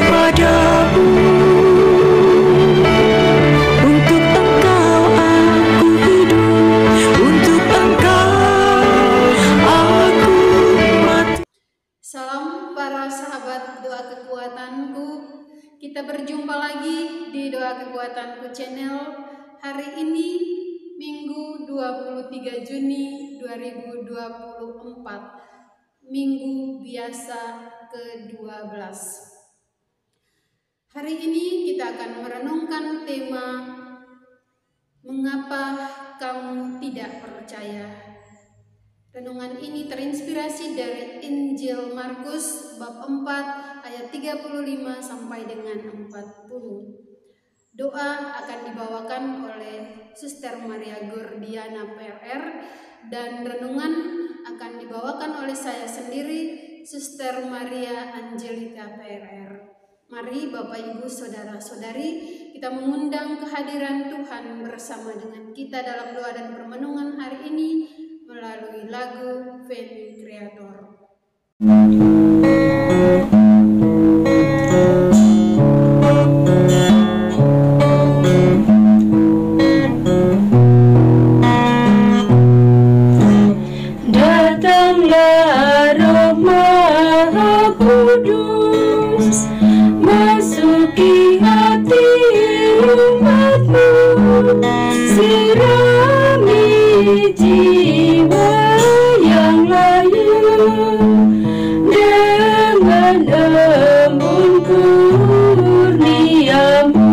padamu. Untuk Engkau aku hidup, untuk Engkau aku mati. Salam para sahabat doa kekuatanku. Kita berjumpa lagi di Doa Kekuatanku channel. Hari ini Minggu 23 Juni 2024, Minggu biasa ke-12. Hari ini kita akan merenungkan tema Mengapa Kamu Tidak Percaya. Renungan ini terinspirasi dari Injil Markus bab 4 ayat 35 sampai dengan 40. Doa akan dibawakan oleh Suster Maria Gordiana PRR dan renungan akan dibawakan oleh saya sendiri, Suster Maria Angelika PRR. Mari Bapak Ibu Saudara-saudari, kita mengundang kehadiran Tuhan bersama dengan kita dalam doa dan permenungan hari ini melalui lagu Venue Creator. Datanglah Roh Maha Kudus, masuki hati umatmu, sirami jiwa yang layu dengan embun kurniamu.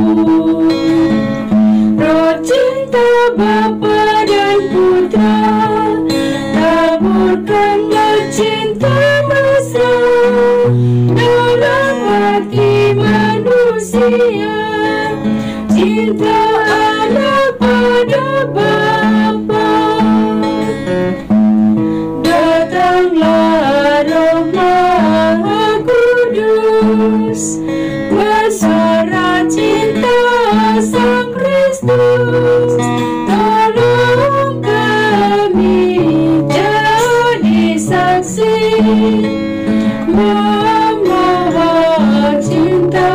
Roh cinta Bapa dan Putra, taburkanlah cinta mesra dalam hati manusia, cinta anak pada Bapa. Datanglah Roh Maha Kudus, bersuara cinta Sang Kristus, tolong kami jadi saksi membawa cinta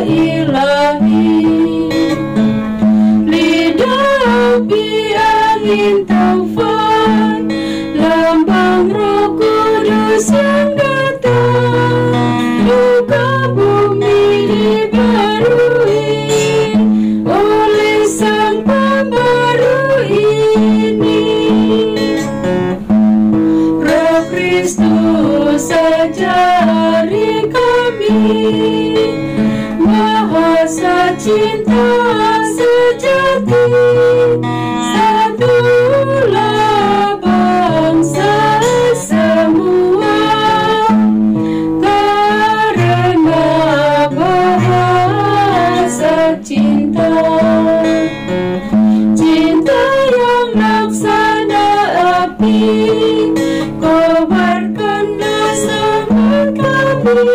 ilahi. Lidah api angin taufan, lambang Roh Kudus yang datang, muka bumi dibarui oleh Sang Pembaru ini. Roh Kristus ajari kami bahasa cinta sejati, satulah bangsa semua, karena bahasa cinta. Cinta yang laksana api, kobarkanlah semangat kami,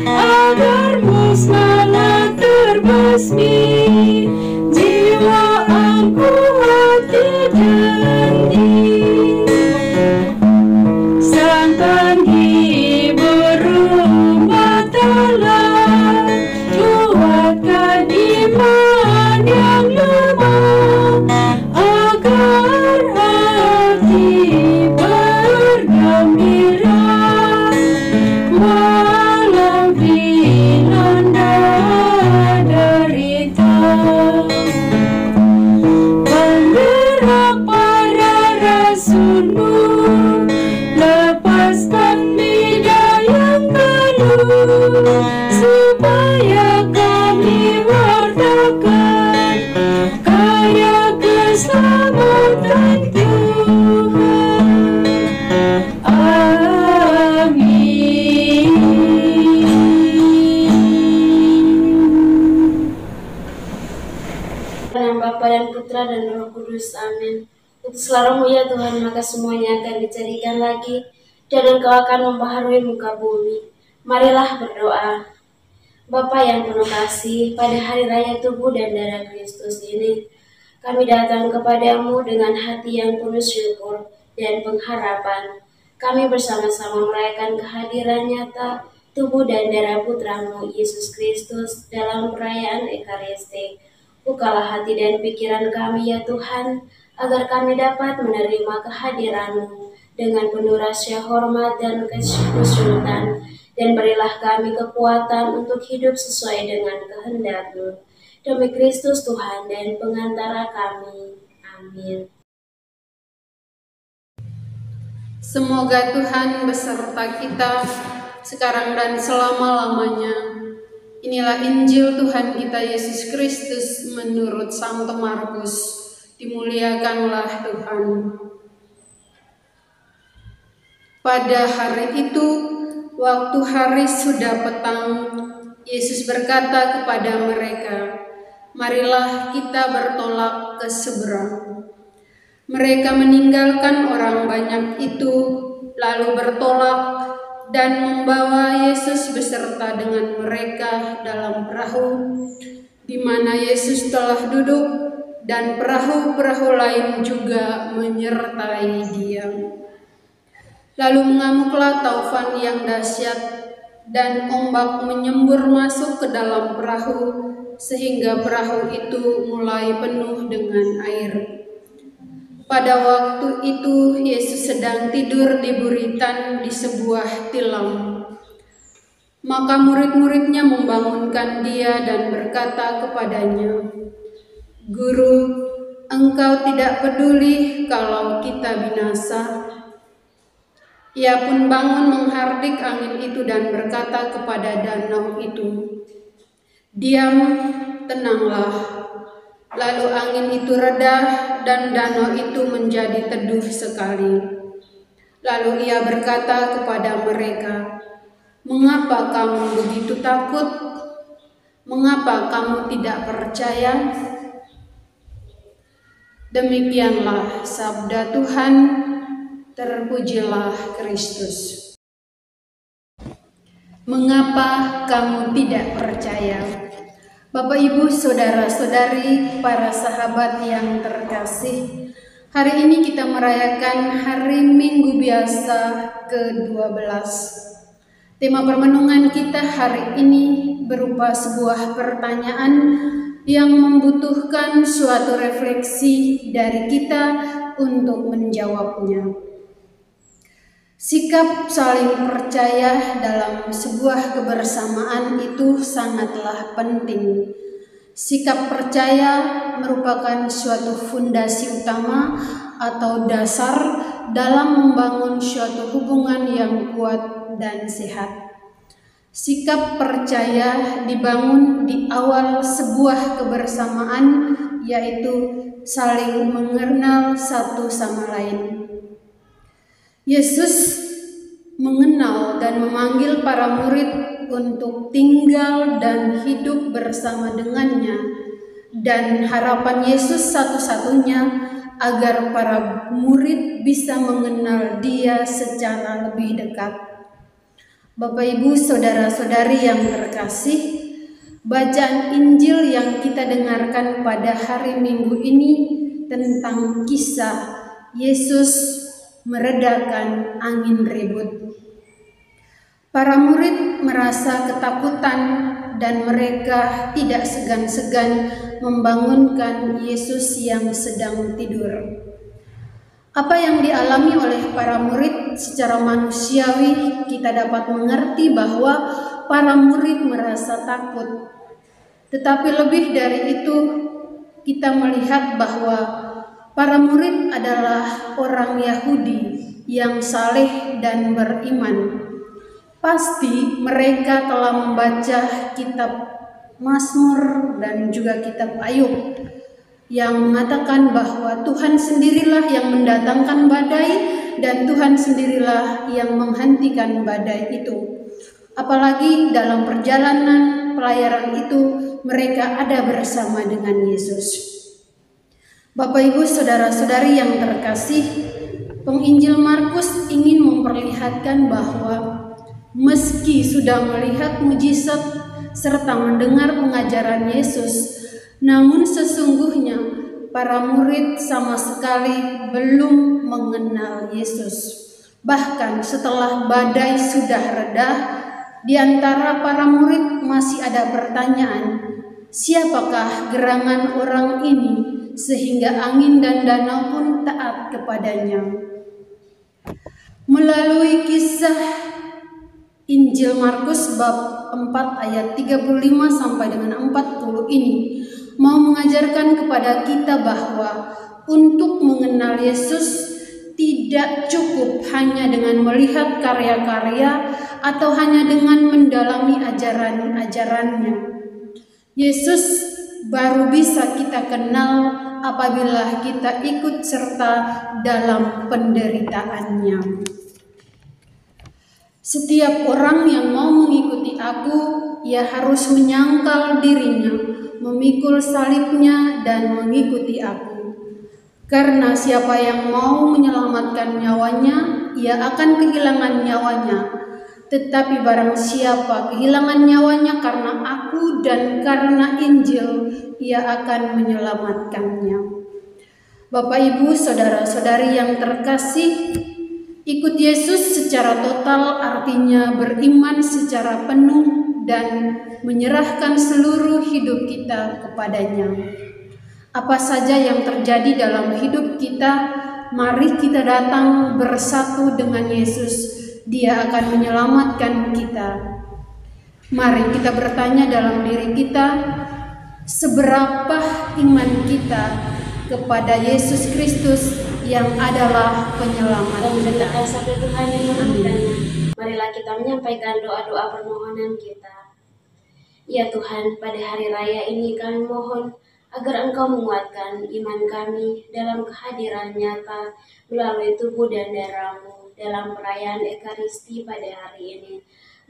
agar musnahlah terbasmi jiwa, angku, hati, janji. Sang penghibur umat Allah, kuatkan iman yang lemah, agar hati bergembira walau dilanda derita. Penggerak para rasulmu, lepaskan medan yang galuh, supaya kami wartakan karya keselamatan Tuhan. Amin. Dalam Bapa dan Putra dan Roh Kudus. Amin. Putuslah rohmu ya Tuhan, maka semuanya akan dijadikan lagi, dan Engkau akan membaharui muka bumi. Marilah berdoa. Bapa yang penuh kasih, pada hari raya tubuh dan darah Kristus ini, kami datang kepadamu dengan hati yang penuh syukur dan pengharapan. Kami bersama-sama merayakan kehadiran nyata tubuh dan darah Putramu Yesus Kristus dalam perayaan Ekaristi. Bukalah hati dan pikiran kami ya Tuhan, agar kami dapat menerima kehadiran-Mu dengan penuh rasa hormat dan kesyukuran, dan berilah kami kekuatan untuk hidup sesuai dengan kehendak-Mu. Demi Kristus Tuhan dan pengantara kami. Amin. Semoga Tuhan beserta kita sekarang dan selama-lamanya. Inilah Injil Tuhan kita Yesus Kristus menurut Santo Markus. Dimuliakanlah Tuhan. Pada hari itu, waktu hari sudah petang, Yesus berkata kepada mereka, "Marilah kita bertolak ke seberang." Mereka meninggalkan orang banyak itu, lalu bertolak dan membawa Yesus beserta dengan mereka dalam perahu, di mana Yesus telah duduk, dan perahu-perahu lain juga menyertai Dia. Lalu mengamuklah taufan yang dahsyat, dan ombak menyembur masuk ke dalam perahu, sehingga perahu itu mulai penuh dengan air. Pada waktu itu Yesus sedang tidur di buritan di sebuah tilam. Maka murid-muridnya membangunkan Dia dan berkata kepadanya, "Guru, Engkau tidak peduli kalau kita binasa?" Ia pun bangun menghardik angin itu dan berkata kepada danau itu, "Diam, tenanglah." Lalu angin itu reda dan danau itu menjadi teduh sekali. Lalu Ia berkata kepada mereka, "Mengapa kamu begitu takut? Mengapa kamu tidak percaya?" Demikianlah sabda Tuhan. Terpujilah Kristus. Mengapa kamu tidak percaya? Bapak, Ibu, saudara-saudari, para sahabat yang terkasih, hari ini kita merayakan hari Minggu Biasa ke-12. Tema permenungan kita hari ini berupa sebuah pertanyaan yang membutuhkan suatu refleksi dari kita untuk menjawabnya. Sikap saling percaya dalam sebuah kebersamaan itu sangatlah penting. Sikap percaya merupakan suatu fondasi utama atau dasar dalam membangun suatu hubungan yang kuat dan sehat. Sikap percaya dibangun di awal sebuah kebersamaan, yaitu saling mengenal satu sama lain. Yesus mengenal dan memanggil para murid untuk tinggal dan hidup bersama dengannya, dan harapan Yesus satu-satunya agar para murid bisa mengenal Dia secara lebih dekat. Bapak, Ibu, saudara-saudari yang terkasih, bacaan Injil yang kita dengarkan pada hari Minggu ini tentang kisah Yesus meredakan angin ribut. Para murid merasa ketakutan dan mereka tidak segan-segan membangunkan Yesus yang sedang tidur. Apa yang dialami oleh para murid secara manusiawi, kita dapat mengerti bahwa para murid merasa takut. Tetapi lebih dari itu, kita melihat bahwa para murid adalah orang Yahudi yang saleh dan beriman. Pasti mereka telah membaca kitab Mazmur dan juga kitab Ayub yang mengatakan bahwa Tuhan sendirilah yang mendatangkan badai dan Tuhan sendirilah yang menghentikan badai itu. Apalagi dalam perjalanan pelayaran itu mereka ada bersama dengan Yesus. Bapak, Ibu, saudara-saudari yang terkasih, penginjil Markus ingin memperlihatkan bahwa meski sudah melihat mujizat serta mendengar pengajaran Yesus, namun sesungguhnya para murid sama sekali belum mengenal Yesus. Bahkan setelah badai sudah reda Di antara para murid masih ada pertanyaan, siapakah gerangan orang ini sehingga angin dan danau pun taat kepadanya? Melalui kisah Injil Markus bab 4 ayat 35 sampai dengan 40 ini mau mengajarkan kepada kita bahwa untuk mengenal Yesus tidak cukup hanya dengan melihat karya-karya atau hanya dengan mendalami ajaran-ajarannya. Yesus baru bisa kita kenal apabila kita ikut serta dalam penderitaannya. Setiap orang yang mau mengikuti aku, ia harus menyangkal dirinya, memikul salibnya dan mengikuti aku. Karena siapa yang mau menyelamatkan nyawanya, ia akan kehilangan nyawanya. Tetapi barang siapa kehilangan nyawanya karena aku dan karena Injil, ia akan menyelamatkannya. Bapak, Ibu, saudara-saudari yang terkasih, ikut Yesus secara total artinya beriman secara penuh dan menyerahkan seluruh hidup kita kepadanya. Apa saja yang terjadi dalam hidup kita, mari kita datang bersatu dengan Yesus. Dia akan menyelamatkan kita. Mari kita bertanya dalam diri kita, seberapa iman kita kepada Yesus Kristus yang adalah penyelamat kita. Sampai Tuhan yang memberkati. Marilah kita menyampaikan doa-doa permohonan kita. Ya Tuhan, pada hari raya ini kami mohon agar Engkau menguatkan iman kami dalam kehadiran nyata melalui tubuh dan darah-Mu dalam perayaan Ekaristi pada hari ini.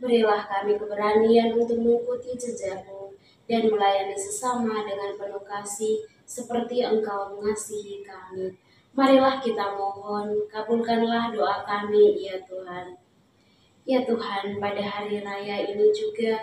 Berilah kami keberanian untuk mengikuti jejak-Mu dan melayani sesama dengan penuh kasih seperti Engkau mengasihi kami. Marilah kita mohon, kabulkanlah doa kami, ya Tuhan. Ya Tuhan, pada hari raya ini juga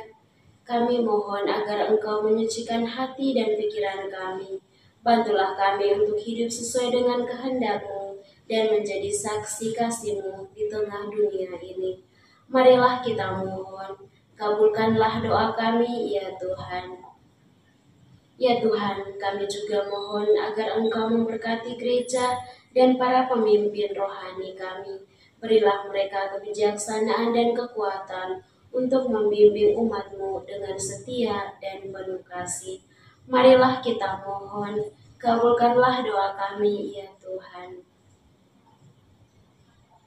kami mohon agar Engkau menyucikan hati dan pikiran kami. Bantulah kami untuk hidup sesuai dengan kehendak-Mu dan menjadi saksi kasih-Mu di tengah dunia ini. Marilah kita mohon, kabulkanlah doa kami, ya Tuhan. Ya Tuhan, kami juga mohon agar Engkau memberkati gereja dan para pemimpin rohani kami. Berilah mereka kebijaksanaan dan kekuatan untuk membimbing umat-Mu dengan setia dan penuh kasih. Marilah kita mohon, kabulkanlah doa kami, ya Tuhan.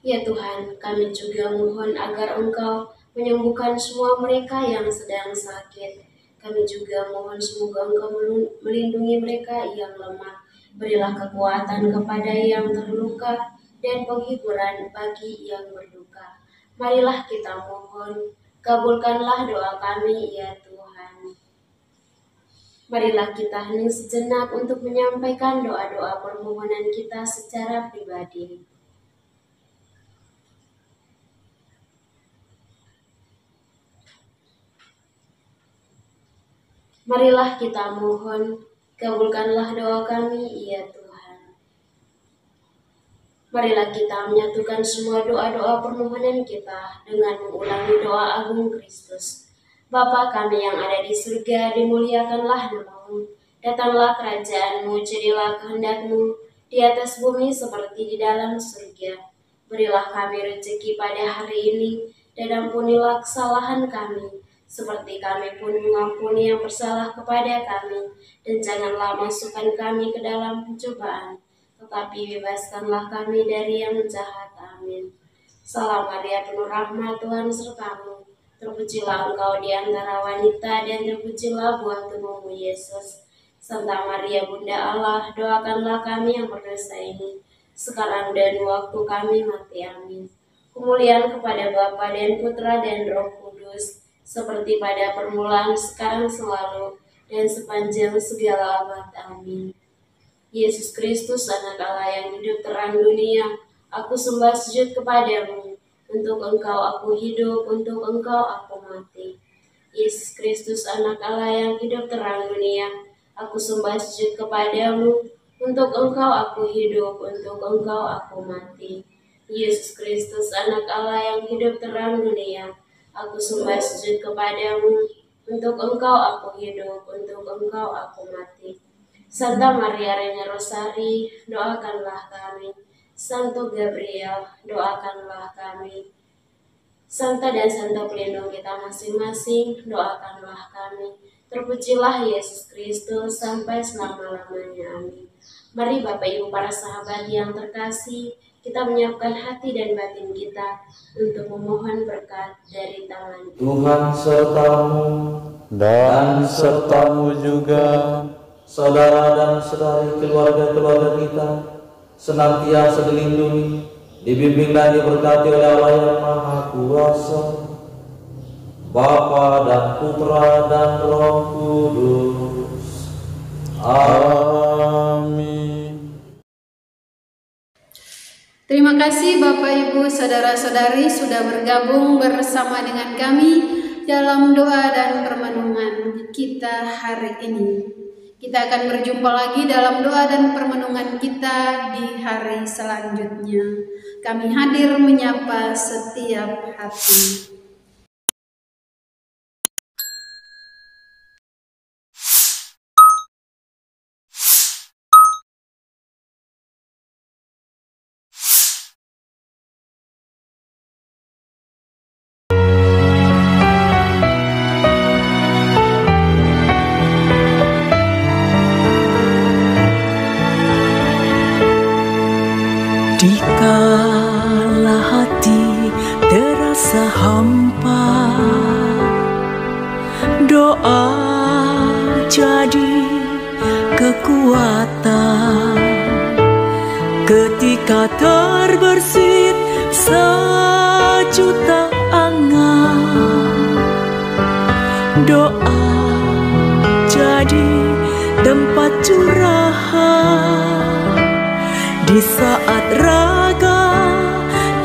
Ya Tuhan, kami juga mohon agar Engkau menyembuhkan semua mereka yang sedang sakit. Kami juga mohon semoga Engkau melindungi mereka yang lemah. Berilah kekuatan kepada yang terluka dan penghiburan bagi yang berduka. Marilah kita mohon, kabulkanlah doa kami, ya Tuhan. Marilah kita hening sejenak untuk menyampaikan doa-doa permohonan kita secara pribadi. Marilah kita mohon, kabulkanlah doa kami, ya Tuhan. Marilah kita menyatukan semua doa-doa permohonan kita dengan mengulangi doa agung Kristus. Bapa kami yang ada di surga, dimuliakanlah nama-Mu. Datanglah kerajaan-Mu, jadilah kehendak-Mu di atas bumi seperti di dalam surga. Berilah kami rezeki pada hari ini, dan ampunilah kesalahan kami, seperti kami pun mengampuni yang bersalah kepada kami. Dan janganlah masukkan kami ke dalam pencobaan, tetapi bebaskanlah kami dari yang jahat. Amin. Salam Maria, penuh rahmat, Tuhan serta-Mu. Terpujilah Engkau di antara wanita, dan terpujilah buah tubuh-Mu, Yesus. Santa Maria, Bunda Allah, doakanlah kami yang berdosa ini, sekarang dan waktu kami mati. Amin. Kemuliaan kepada Bapa dan Putra dan Roh Kudus, seperti pada permulaan, sekarang, selalu, dan sepanjang segala abad. Amin. Yesus Kristus, Anak Allah yang hidup terang dunia, aku sembah sujud kepadamu. Untuk Engkau aku hidup, untuk Engkau aku mati. Yesus Kristus, Anak Allah yang hidup terang dunia, aku sembah sujud kepadamu. Untuk Engkau aku hidup, untuk Engkau aku mati. Yesus Kristus, Anak Allah yang hidup terang dunia, Aku sembah sujud kepadamu, untuk Engkau aku hidup, untuk Engkau aku mati. Santa Maria Reina Rosari, doakanlah kami. Santo Gabriel, doakanlah kami. Santa dan Santo pelindung kita masing-masing, doakanlah kami. Terpujilah Yesus Kristus sampai selama-lamanya. Amin. Mari Bapak Ibu para sahabat yang terkasih, kita menyiapkan hati dan batin kita untuk memohon berkat dari tangan Tuhan sertamu dan sertamu juga, saudara dan saudari keluarga-keluarga kita, senantiasa dilindungi, dibimbing dan diberkati oleh Allah yang Maha Kuasa, Bapa dan Putra dan Roh Kudus. Amin. Terima kasih Bapak Ibu Saudara-saudari sudah bergabung bersama dengan kami dalam doa dan permenungan kita hari ini. Kita akan berjumpa lagi dalam doa dan permenungan kita di hari selanjutnya. Kami hadir menyapa setiap hati. Dikala hati terasa hampa, doa jadi kekuatan. Ketika terbersit sejuta angan, doa jadi tempat curahan. Di saat raga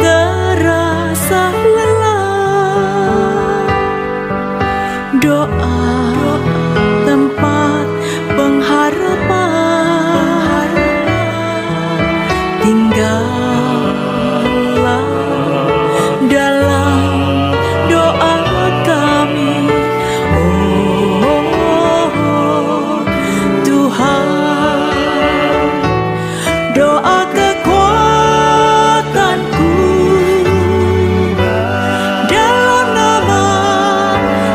terasa lelah, doa tempat pengharapan. Tinggallah dalam doa kami, oh Tuhan. Doa kekuatanku dalam nama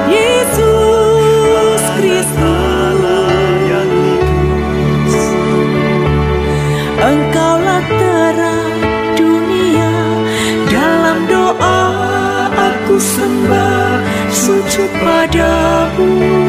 Yesus Kristus. Engkaulah terang dunia, dalam doa aku sembah sujud padamu.